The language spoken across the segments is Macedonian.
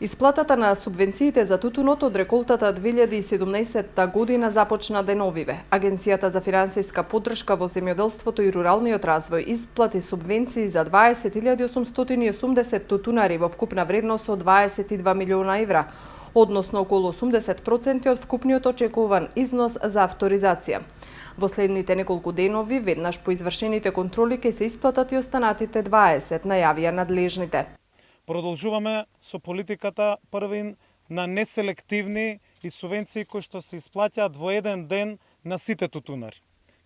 Исплатата на субвенциите за тутунот од реколтата 2017 година започна деновиве. Агенцијата за финансиска поддршка во земјоделството и руралниот развој исплати субвенции за 20.880 тутунари во вкупна вредност од 22 милиона евра, односно околу 80% од вкупниот очекуван износ за авторизација. Во следните неколку денови, веднаш по извршените контроли, ќе се исплатат и останатите 20, најавија надлежните. Продолжуваме со политиката првин на неселективни и субвенции кои што се исплаќаат во еден ден на сите тутунари,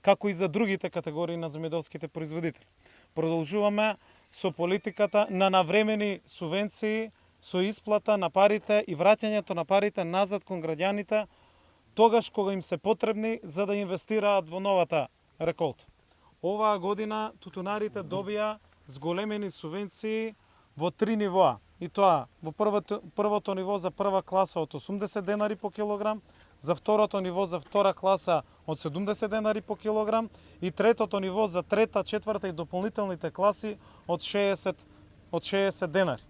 како и за другите категории на земјоделските производители. Продолжуваме со политиката на навремени субвенции со исплата на парите и враќањето на парите назад кон граѓаните тогаш кога им се потребни за да инвестираат во новата реколта. Оваа година тутунарите добија зголемени субвенции во 3 нивоа, и тоа во првото ниво за прва класа од 80 денари по килограм, за второто ниво за втора класа од 70 денари по килограм и третото ниво за трета, четврта и дополнителните класи од 60 денари.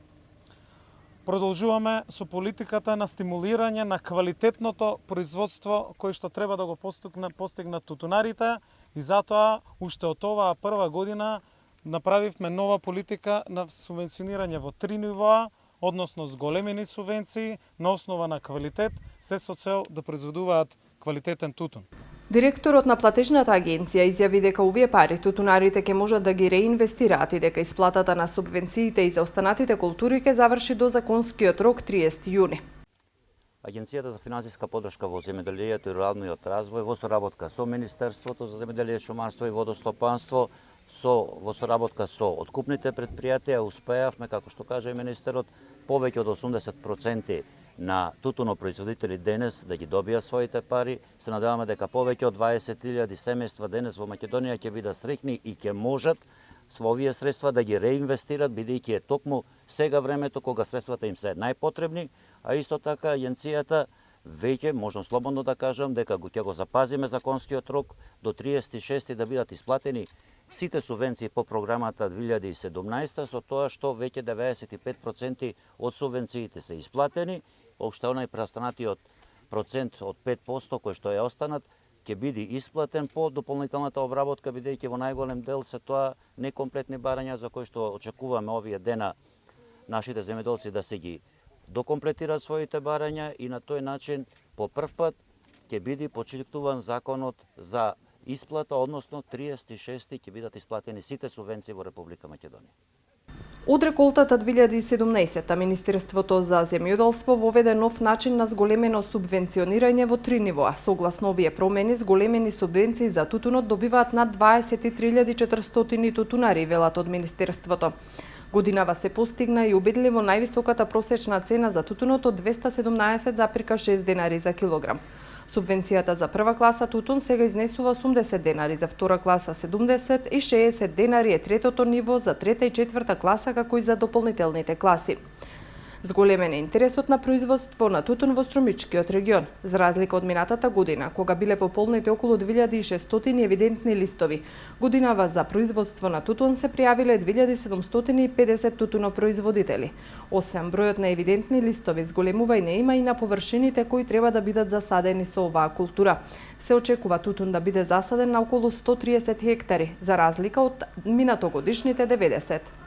Продолжуваме со политиката на стимулирање на квалитетното производство кој што треба да го постигнат тутунарите и затоа уште од оваа прва година направивме нова политика на субвенционирање во 3 нивоа, односно зголемени субвенции на основа на квалитет, се со цел да произведуваат квалитетен тутун. Директорот на платежната агенција изјави дека овие пари тутунарите ќе можат да ги реинвестираат и дека исплатата на субвенциите и за останатите култури ќе заврши до законскиот рок 30 јуни. Агенцијата за финансиска поддршка во земјоделието и руралниот развој во соработка со Министерството за земјоделие, шумарство и водостопанство во соработка со откупните предпријатија успеавме, како што кажа и министерот, повеќе од 80% на тутунопроизводители денес да ги добијат своите пари. Се надеваме дека повеќе од 20.000 семејства денес во Македонија ќе бидат среќни и ќе можат со овие средства да ги реинвестират, бидејќи е токму сега времето кога средствата им се најпотребни, а исто така агенцијата веќе можам слободно да кажам дека ќе го запазиме законскиот рок до 36 да бидат исплатени сите субвенции по програмата 2017, со тоа што веќе 95% од субвенциите се исплатени, уште онај преостанатиот процент од 5% кој што е останат ќе биде исплатен по дополнителната обработка, бидејќи во најголем дел се тоа некомплетни барања за кои што очекуваме овие дена нашите земјоделци да се ги докомплетираат своите барања и на тој начин по прв пат ќе биде почитуван законот за исплата, односно 36 ќе бидат исплатени сите субвенции во Република Македонија. Од реколтата 2017 Министерството за земјоделство воведе нов начин на зголемено субвенционирање во 3 нивоа. Согласно овие промени, зголемени субвенции за тутунот добиваат над 23.400 тутунари, велат од Министерството. Годинава се постигна и убедливо највисоката просечна цена за тутунот од 217,6 денари за килограм. Субвенцијата за прва класа тутун сега изнесува 80 денари, за втора класа 70 и 60 денари е третото ниво за трета и четврта класа, како и за дополнителните класи. Зголемен е интересот на производство на тутун во Струмичкиот регион, за разлика од минатата година, кога биле пополнети околу 2600 евидентни листови. Годинава за производство на тутун се пријавиле 2750 тутунопроизводители. Освен бројот на евидентни листови, зголемување има и на површините кои треба да бидат засадени со оваа култура. Се очекува тутун да биде засаден на околу 130 хектари, за разлика од минатогодишните 90.